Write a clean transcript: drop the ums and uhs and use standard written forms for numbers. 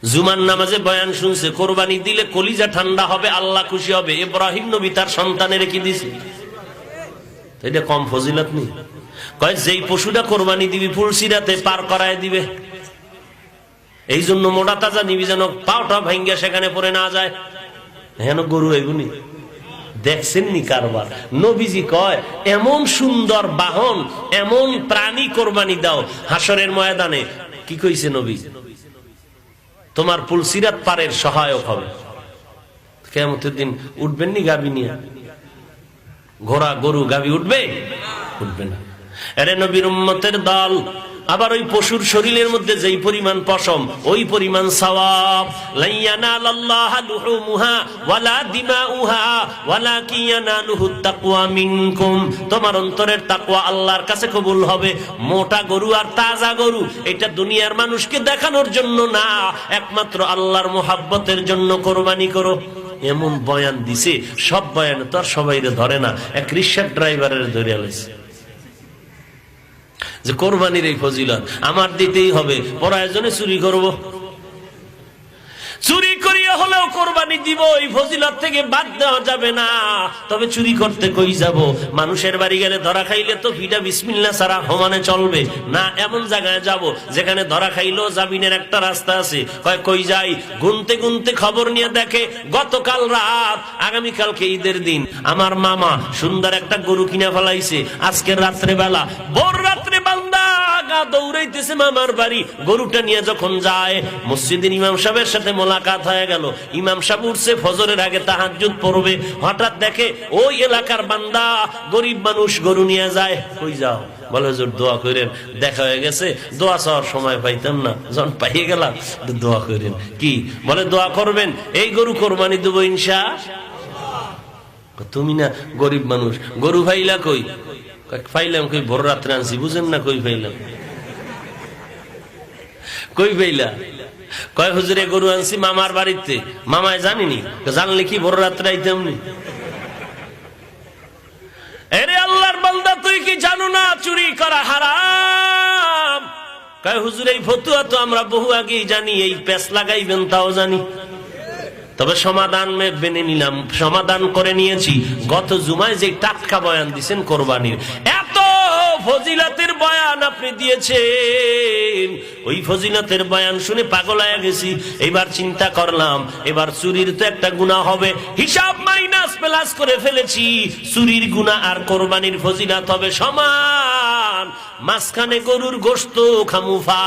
জুমার নামাজে বয়ান শুনছে, কোরবানি দিলে কলিজা ঠান্ডা হবে, আল্লাহ খুশি হবে। ইব্রাহিম নবী তার সন্তানের কি দিছে? এটা কম ফজিলত নেই? কয় যেই পশুটা কোরবানি দিবি ফুলসিরাতে পার করায় দিবে, এই জন্য মোটা তাজা নিবি যেন পাওটা ভাঙ্গা সেখানে পড়ে না যায়। হেন গরু এগুনি দেখছেন নি কারবার? নবীজি কয় এমন সুন্দর বাহন, এমন প্রাণী কোরবানি দাও হাসরের ময়দানে। কি কইছে নবী? তোমার পুলসিরাত পারের সহায়ক হবে। কিয়ামতের দিন উঠবেন নি গাবি নিয়ে? ঘোড়া গরু গাবি উঠবে? উঠবে না। আরে নবীর উম্মতের দল, আবার ওই পশুর শরীরের মধ্যে যেই পরিমাণ পশম, ওই পরিমাণ সওয়াব। লাইয়ানালাল্লাহু লুহুমুহা ওয়ালা দিমাউহা ওয়ালাকিন ইয়ানালুহুত তাকওয়া মিনকুম। তোমার অন্তরের তাকওয়া আল্লাহর কাছে কবুল হবে। মোটা গরু আর তাজা গরু এটা দুনিয়ার মানুষকে দেখানোর জন্য না, একমাত্র আল্লাহর মুহাব্বতের জন্য কোরবানি করো। এমন বয়ান দিছে, সব বয়ান তো আর সবাইরে ধরে না। এক রিকশা ড্রাইভারের ধরে আলাইছে যে কোরবানির এই ফজিলত আমার দিতেই হবে, প্রয়োজনে চুরি করব, চুরি করিয়া হলেও কোরবানি দিব, এই ফজিলত থেকে বাদ দেওয়া যাবে না। তবে চুরি করতে কই যাব? মানুষের বাড়ি গেলে ধরা খাইলে তো ফিডা বিসমিল্লাহ ছাড়া সমানে চলবে না। এমন জায়গায় যাব যেখানে ধরা খাইলেও জামিনের একটা রাস্তা আছে। কই যাই? গুনতে গুনতে খবর নিয়ে দেখে গতকাল রাত, আগামীকালকে ঈদের দিন, আমার মামা সুন্দর একটা গরু কিনে ফেলাইছে। আজকের রাত্রে বেলা, ভোর রাত্রে বান্দা দৌড়াইতেছে মামার বাড়ি, গরুটা নিয়ে যখন যায়, মসজিদের ইমাম সাহেবের সাথে মোলাকাত হয়ে গেল। ইমাম সাহেব উঠছে ফজরের আগে তাহাজ্জুদ পড়বে, হঠাৎ দেখে ওই এলাকার বান্দা গরিব মানুষ গরু নিয়ে যায়। কই যাও? বলে হুজুর দোয়া করেন, দেখা হয়ে গেছে, দোয়া চাওয়ার সময় পাইতাম না, যখন পাইয়ে গেলাম দোয়া করেন। কি বলে? দোয়া করবেন, এই গরু কোরবানি দেবো ইনশাআল্লাহ। তুমি না গরিব মানুষ, গরু ফাইলা কই? ফাইলাম কই ভোর রাত্রে আনছি, বুঝেন না? কই ফাইলাম? কই ফাইলা? কয় হুজুরে গরু আনছি মামার বাড়িতে। মামায় জানিনি? জানলে কি ভোর রাত্রে আইতাম নি? আরে আল্লাহর বান্দা, তুই কি জানো না চুরি করা হারাম? কয় হুজুর এই ফতুয়া তো আমরা বহু আগেই জানি, এই পেছ লাগাইবেন তাও জানি। তবে সমাধান মেনে নিলাম, সমাধান করে নিয়েছি। গত জুমায় যে টাটকা বয়ান দিছেন কোরবানির, এত ফজিলতের বয়ান আপনি দিয়েছেন, ওই ফজিলতের বয়ান শুনে পাগল হয়ে গেছি। এবার চিন্তা করলাম, এবার চুরির তো একটা গুনাহ হবে, হিসাব মাইনাস প্লাস করে ফেলেছি। চুরির গুনাহ আর কোরবানির ফজিলত হবে সমান, মাঝখানে গরুর গোশত খামুফা।